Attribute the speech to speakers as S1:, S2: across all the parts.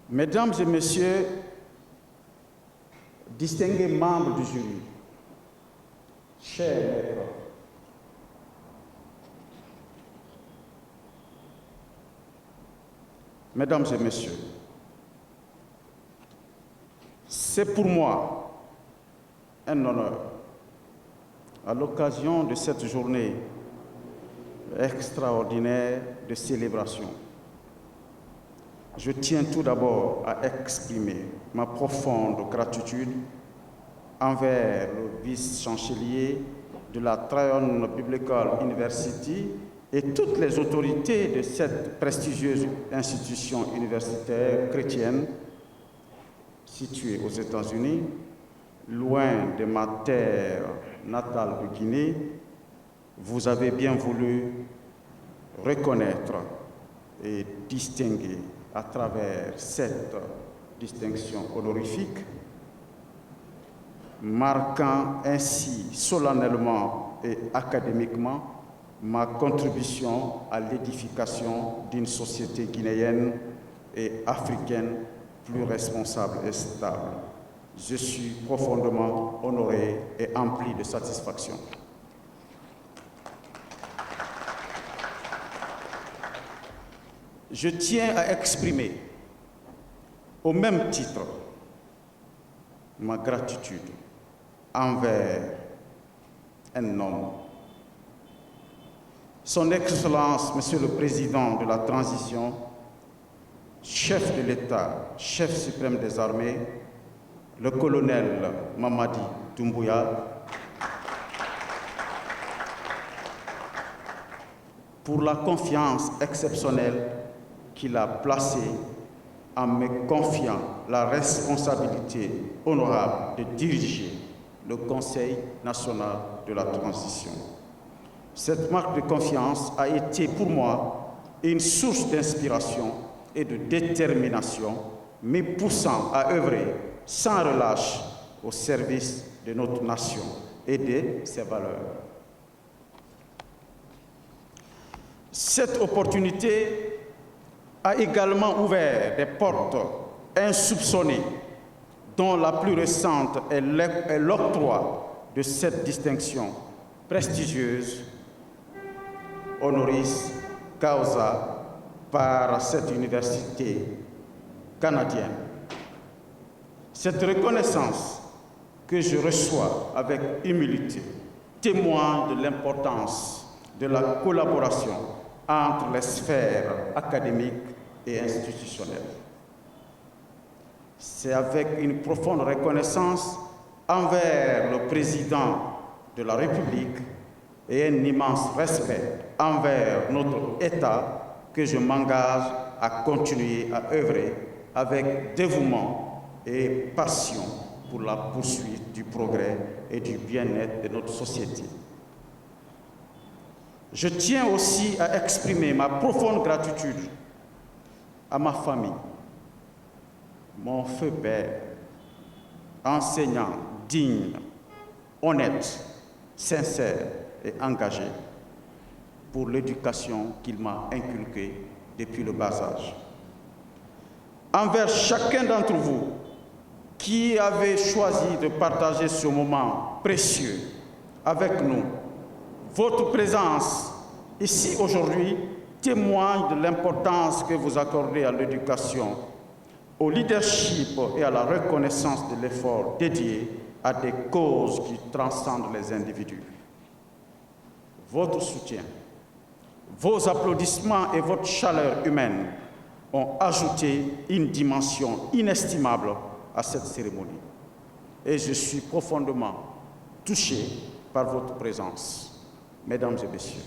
S1: Mesdames et Messieurs, distingués membres du jury, chers maîtres, Mesdames et Messieurs, c'est pour moi un honneur, à l'occasion de cette journée extraordinaire de célébration. Je tiens tout d'abord à exprimer ma profonde gratitude envers le vice-chancelier de la Tryon Biblical University et toutes les autorités de cette prestigieuse institution universitaire chrétienne située aux États-Unis, loin de ma terre natale de Guinée. Vous avez bien voulu reconnaître et distinguer à travers cette distinction honorifique, marquant ainsi solennellement et académiquement ma contribution à l'édification d'une société guinéenne et africaine plus responsable et stable. Je suis profondément honoré et empli de satisfaction. Je tiens à exprimer au même titre ma gratitude envers un homme, Son Excellence, Monsieur le Président de la Transition, chef de l'État, chef suprême des armées, le colonel Mamadi Doumbouya, pour la confiance exceptionnelle qu'il a placée en me confiant la responsabilité honorable de diriger le Conseil national de la transition. Cette marque de confiance a été pour moi une source d'inspiration et de détermination, me poussant à œuvrer sans relâche au service de notre nation et de ses valeurs. Cette opportunité a également ouvert des portes insoupçonnées, dont la plus récente est l'octroi de cette distinction prestigieuse honoris causa par cette université canadienne. Cette reconnaissance que je reçois avec humilité témoigne de l'importance de la collaboration entre les sphères académiques et institutionnelles. C'est avec une profonde reconnaissance envers le président de la République et un immense respect envers notre État que je m'engage à continuer à œuvrer avec dévouement et passion pour la poursuite du progrès et du bien-être de notre société. Je tiens aussi à exprimer ma profonde gratitude à ma famille, mon feu père, enseignant digne, honnête, sincère et engagé pour l'éducation qu'il m'a inculquée depuis le bas âge. Envers chacun d'entre vous qui avez choisi de partager ce moment précieux avec nous, votre présence ici aujourd'hui témoigne de l'importance que vous accordez à l'éducation, au leadership et à la reconnaissance de l'effort dédié à des causes qui transcendent les individus. Votre soutien, vos applaudissements et votre chaleur humaine ont ajouté une dimension inestimable à cette cérémonie. Et je suis profondément touché par votre présence. Mesdames et Messieurs,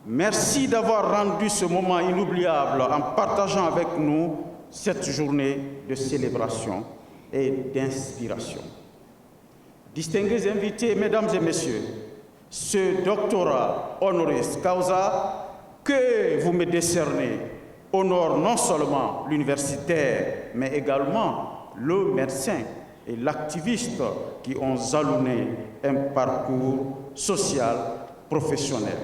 S1: merci d'avoir rendu ce moment inoubliable en partageant avec nous cette journée de célébration et d'inspiration. Distingués invités, Mesdames et Messieurs, ce doctorat honoris causa que vous me décernez honore non seulement l'universitaire, mais également le médecin et l'activiste qui ont jalonné un parcours social, professionnel.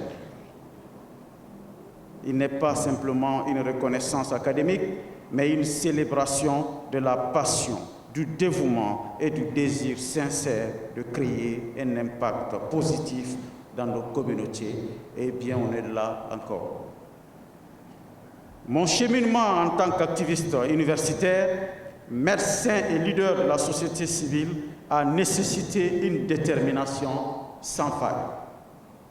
S1: Il n'est pas simplement une reconnaissance académique, mais une célébration de la passion, du dévouement et du désir sincère de créer un impact positif dans nos communautés. Eh bien, on est là encore. Mon cheminement en tant qu'activiste universitaire, médecin et leader de la société civile a nécessité une détermination sans faille,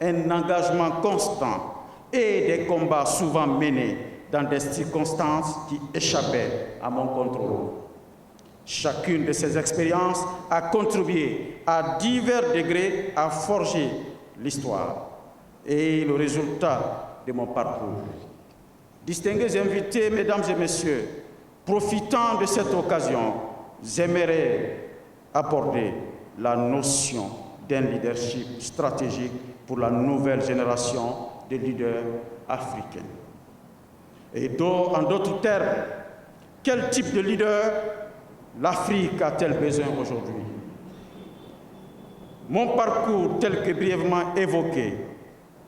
S1: un engagement constant et des combats souvent menés dans des circonstances qui échappaient à mon contrôle. Chacune de ces expériences a contribué à divers degrés à forger l'histoire et le résultat de mon parcours. Distingués invités, mesdames et messieurs, profitant de cette occasion, j'aimerais aborder la notion d'un leadership stratégique pour la nouvelle génération de leaders africains. Et en d'autres termes, quel type de leader l'Afrique a-t-elle besoin aujourd'hui? Mon parcours, tel que brièvement évoqué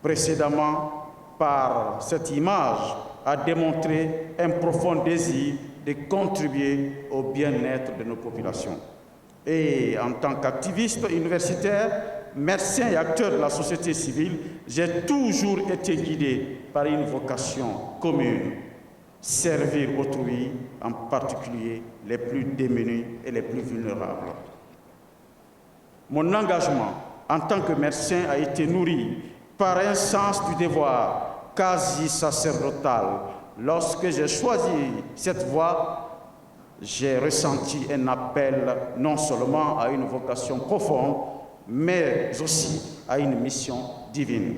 S1: précédemment par cette image, a démontré un profond désir de contribuer au bien-être de nos populations. Et en tant qu'activiste universitaire, médecin et acteur de la société civile, j'ai toujours été guidé par une vocation commune: servir autrui, en particulier les plus démunis et les plus vulnérables. Mon engagement en tant que médecin a été nourri par un sens du devoir quasi sacerdotal. Lorsque j'ai choisi cette voie, j'ai ressenti un appel non seulement à une vocation profonde, mais aussi à une mission divine.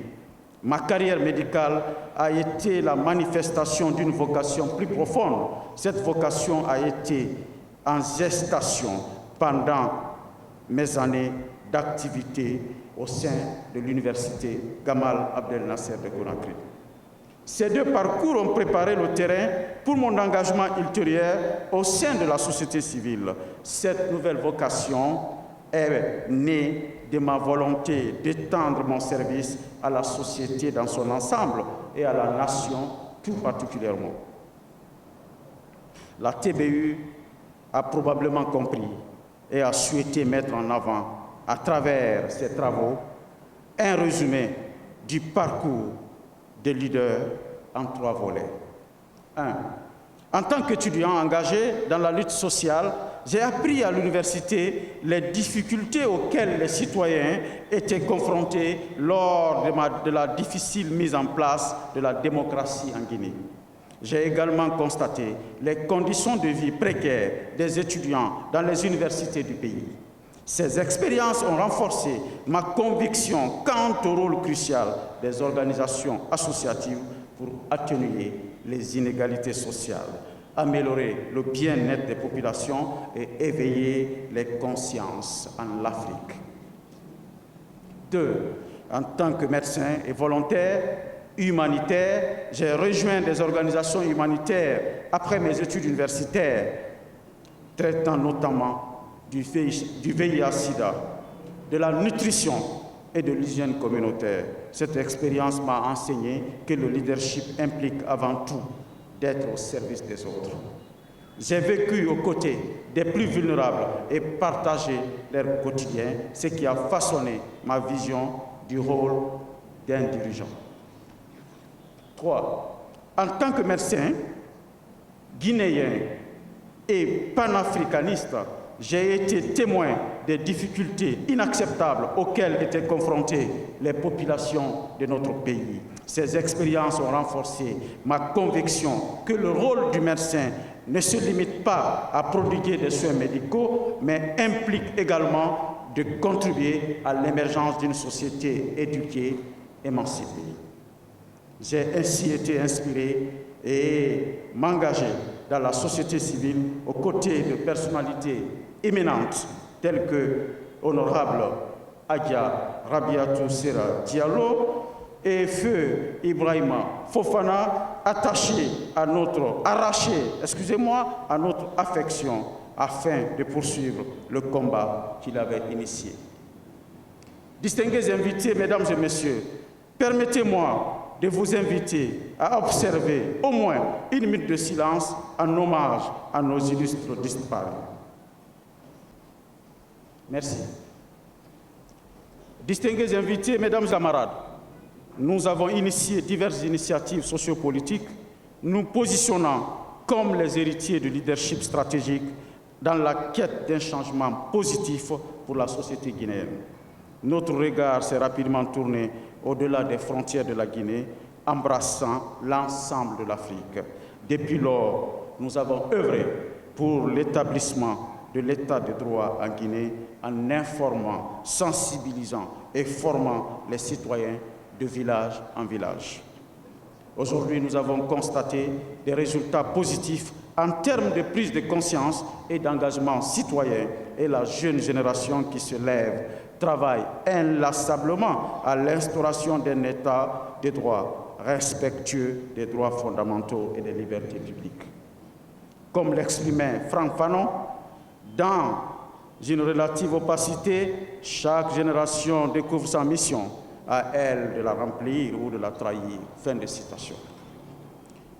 S1: Ma carrière médicale a été la manifestation d'une vocation plus profonde. Cette vocation a été en gestation pendant mes années d'activité au sein de l'université Gamal Abdel Nasser de Conakry. Ces deux parcours ont préparé le terrain pour mon engagement ultérieur au sein de la société civile. Cette nouvelle vocation est née de ma volonté d'étendre mon service à la société dans son ensemble et à la nation tout particulièrement. La TBU a probablement compris et a souhaité mettre en avant, à travers ses travaux, un résumé du parcours de leader en 3 volets. 1. En tant qu'étudiant engagé dans la lutte sociale, j'ai appris à l'université les difficultés auxquelles les citoyens étaient confrontés lors de la difficile mise en place de la démocratie en Guinée. J'ai également constaté les conditions de vie précaires des étudiants dans les universités du pays. Ces expériences ont renforcé ma conviction quant au rôle crucial des organisations associatives pour atténuer les inégalités sociales, améliorer le bien-être des populations et éveiller les consciences en Afrique. 2. En tant que médecin et volontaire humanitaire, j'ai rejoint des organisations humanitaires après mes études universitaires, traitant notamment du VIH-Sida, de la nutrition et de l'hygiène communautaire. Cette expérience m'a enseigné que le leadership implique avant tout d'être au service des autres. J'ai vécu aux côtés des plus vulnérables et partagé leur quotidien, ce qui a façonné ma vision du rôle d'un dirigeant. 3. En tant que médecin guinéen et panafricaniste, j'ai été témoin des difficultés inacceptables auxquelles étaient confrontées les populations de notre pays. Ces expériences ont renforcé ma conviction que le rôle du médecin ne se limite pas à prodiguer des soins médicaux, mais implique également de contribuer à l'émergence d'une société éduquée, émancipée. J'ai ainsi été inspiré et m'engager dans la société civile aux côtés de personnalités éminentes telles que Honorable Adja Rabiatou Sera Diallo et Feu Ibrahima Fofana, arraché à notre affection afin de poursuivre le combat qu'il avait initié. Distingués invités, mesdames et messieurs, permettez-moi de vous inviter à observer au moins une minute de silence en hommage à nos illustres disparus. Merci. Distingués invités, mesdames et camarades, nous avons initié diverses initiatives sociopolitiques, nous positionnant comme les héritiers du leadership stratégique dans la quête d'un changement positif pour la société guinéenne. Notre regard s'est rapidement tourné au-delà des frontières de la Guinée, embrassant l'ensemble de l'Afrique. Depuis lors, nous avons œuvré pour l'établissement de l'état de droit en Guinée en informant, sensibilisant et formant les citoyens de village en village. Aujourd'hui, nous avons constaté des résultats positifs en termes de prise de conscience et d'engagement citoyen, et la jeune génération qui se lève travaille inlassablement à l'instauration d'un état de droit respectueux des droits fondamentaux et des libertés publiques. Comme l'exprimait Franck Fanon, dans une relative opacité, chaque génération découvre sa mission, à elle de la remplir ou de la trahir. Fin de citation.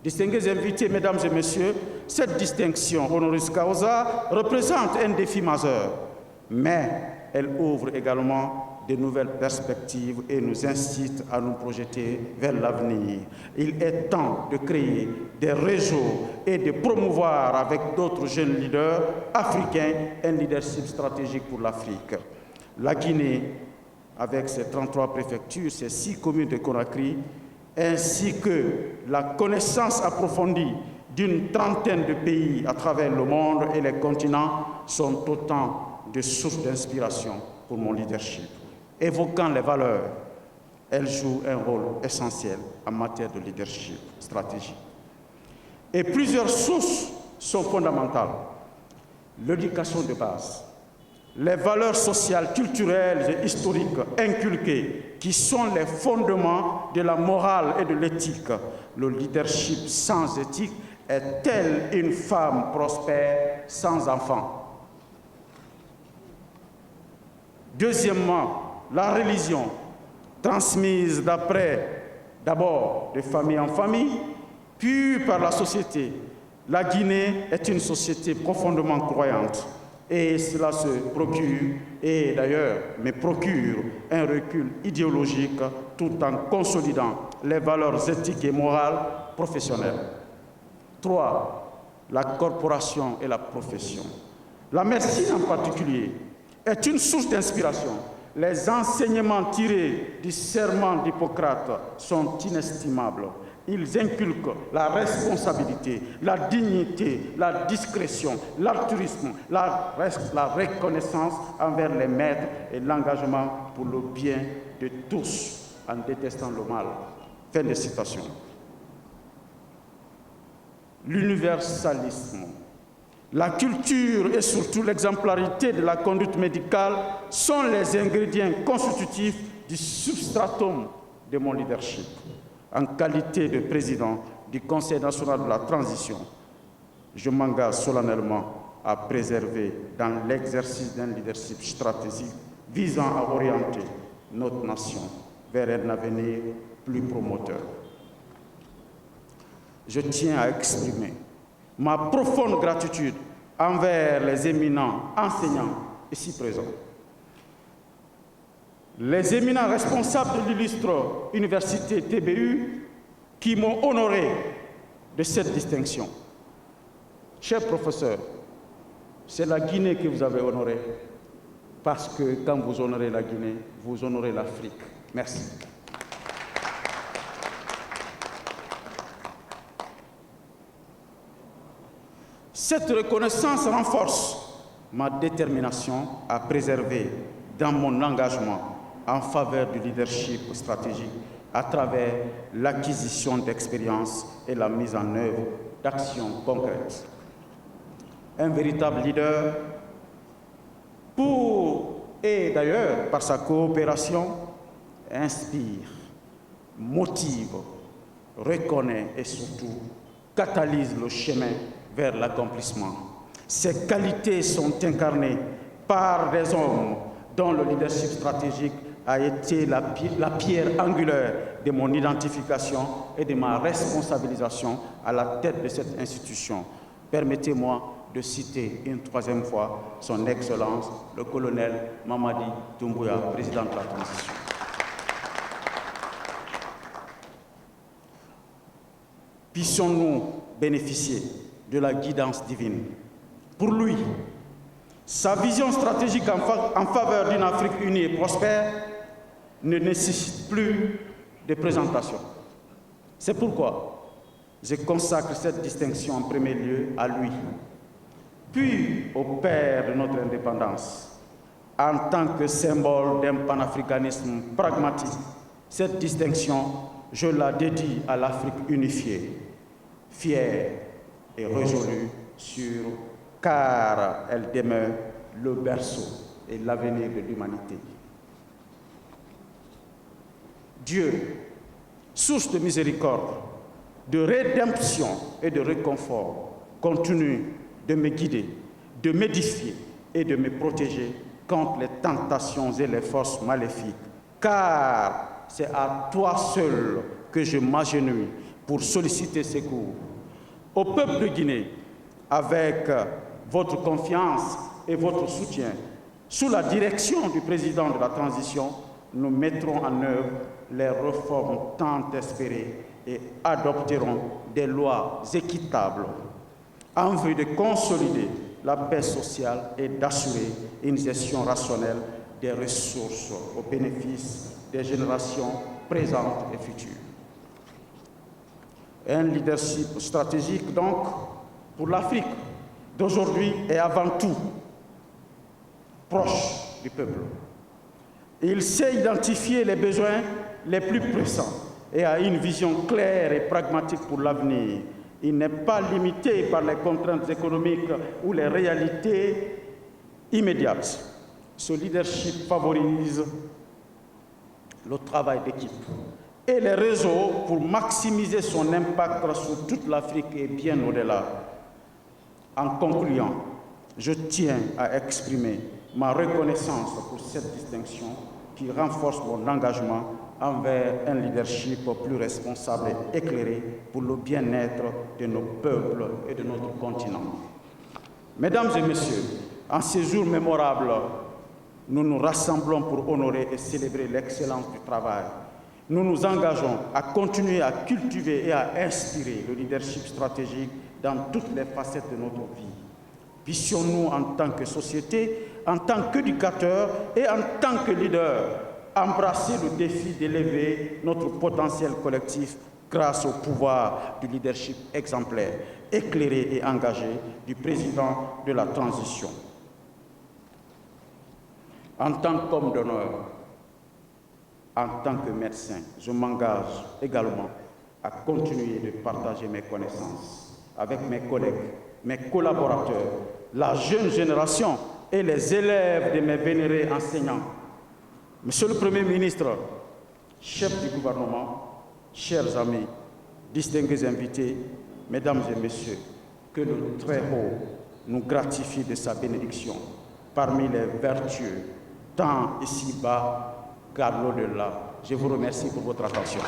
S1: Distingués invités, mesdames et messieurs, cette distinction honoris causa représente un défi majeur, mais elle ouvre également de nouvelles perspectives et nous incite à nous projeter vers l'avenir. Il est temps de créer des réseaux et de promouvoir avec d'autres jeunes leaders africains un leadership stratégique pour l'Afrique. La Guinée, avec ses 33 préfectures, ses 6 communes de Conakry, ainsi que la connaissance approfondie d'une trentaine de pays à travers le monde et les continents, sont autant de sources d'inspiration pour mon leadership. Évoquant les valeurs, elles jouent un rôle essentiel en matière de leadership stratégique. Et plusieurs sources sont fondamentales. L'éducation de base, les valeurs sociales, culturelles et historiques inculquées, qui sont les fondements de la morale et de l'éthique. Le leadership sans éthique est telle une femme prospère sans enfant. Deuxièmement, la religion, transmise d'abord de famille en famille, puis par la société. La Guinée est une société profondément croyante. Et cela se procure, et d'ailleurs me procure, un recul idéologique tout en consolidant les valeurs éthiques et morales professionnelles. 3. La corporation et la profession. La médecine en particulier est une source d'inspiration. Les enseignements tirés du serment d'Hippocrate sont inestimables. Ils inculquent la responsabilité, la dignité, la discrétion, l'altruisme, la reconnaissance envers les maîtres et l'engagement pour le bien de tous en détestant le mal. Fin de citation. L'universalisme, la culture et surtout l'exemplarité de la conduite médicale sont les ingrédients constitutifs du substratum de mon leadership. En qualité de président du Conseil national de la transition, je m'engage solennellement à préserver dans l'exercice d'un leadership stratégique visant à orienter notre nation vers un avenir plus promoteur. Je tiens à exprimer ma profonde gratitude envers les éminents enseignants ici présents, les éminents responsables de l'illustre université TBU qui m'ont honoré de cette distinction. Chers professeurs, c'est la Guinée que vous avez honoré, parce que quand vous honorez la Guinée, vous honorez l'Afrique. Merci. Cette reconnaissance renforce ma détermination à préserver dans mon engagement en faveur du leadership stratégique à travers l'acquisition d'expérience et la mise en œuvre d'actions concrètes. Un véritable leader, et d'ailleurs par sa coopération, inspire, motive, reconnaît et surtout catalyse le chemin vers l'accomplissement. Ces qualités sont incarnées par des hommes dont le leadership stratégique a été la pierre angulaire de mon identification et de ma responsabilisation à la tête de cette institution. Permettez-moi de citer une troisième fois son Excellence, le colonel Mamadi Doumbouya, président de la transition. Puissions-nous bénéficier de la guidance divine. Pour lui, sa vision stratégique en faveur d'une Afrique unie et prospère ne nécessite plus de présentation. C'est pourquoi je consacre cette distinction en premier lieu à lui, puis au père de notre indépendance. En tant que symbole d'un panafricanisme pragmatique, cette distinction, je la dédie à l'Afrique unifiée, fière et résolue car elle demeure le berceau et l'avenir de l'humanité. Dieu, source de miséricorde, de rédemption et de réconfort, continue de me guider, de m'édifier et de me protéger contre les tentations et les forces maléfiques, car c'est à toi seul que je m'agenouille pour solliciter secours. Au peuple de Guinée, avec votre confiance et votre soutien, sous la direction du président de la transition, nous mettrons en œuvre les réformes tant espérées et adopterons des lois équitables en vue de consolider la paix sociale et d'assurer une gestion rationnelle des ressources au bénéfice des générations présentes et futures. Un leadership stratégique, donc, pour l'Afrique d'aujourd'hui et avant tout proche du peuple. Il sait identifier les besoins les plus pressants et a une vision claire et pragmatique pour l'avenir. Il n'est pas limité par les contraintes économiques ou les réalités immédiates. Ce leadership favorise le travail d'équipe et les réseaux pour maximiser son impact sur toute l'Afrique et bien au-delà. En concluant, je tiens à exprimer ma reconnaissance pour cette distinction qui renforce mon engagement envers un leadership plus responsable et éclairé pour le bien-être de nos peuples et de notre continent. Mesdames et messieurs, en ces jours mémorables, nous nous rassemblons pour honorer et célébrer l'excellence du travail. Nous nous engageons à continuer à cultiver et à inspirer le leadership stratégique dans toutes les facettes de notre vie. Puissions-nous, en tant que société, en tant qu'éducateurs et en tant que leaders, embrasser le défi d'élever notre potentiel collectif grâce au pouvoir du leadership exemplaire, éclairé et engagé du président de la transition. En tant qu'homme d'honneur, en tant que médecin, je m'engage également à continuer de partager mes connaissances avec mes collègues, mes collaborateurs, la jeune génération et les élèves de mes vénérés enseignants. Monsieur le Premier ministre, chef du gouvernement, chers amis, distingués invités, mesdames et messieurs, que le Très-Haut nous gratifie de sa bénédiction parmi les vertueux, tant ici-bas qu'à l'au-delà. Je vous remercie pour votre attention.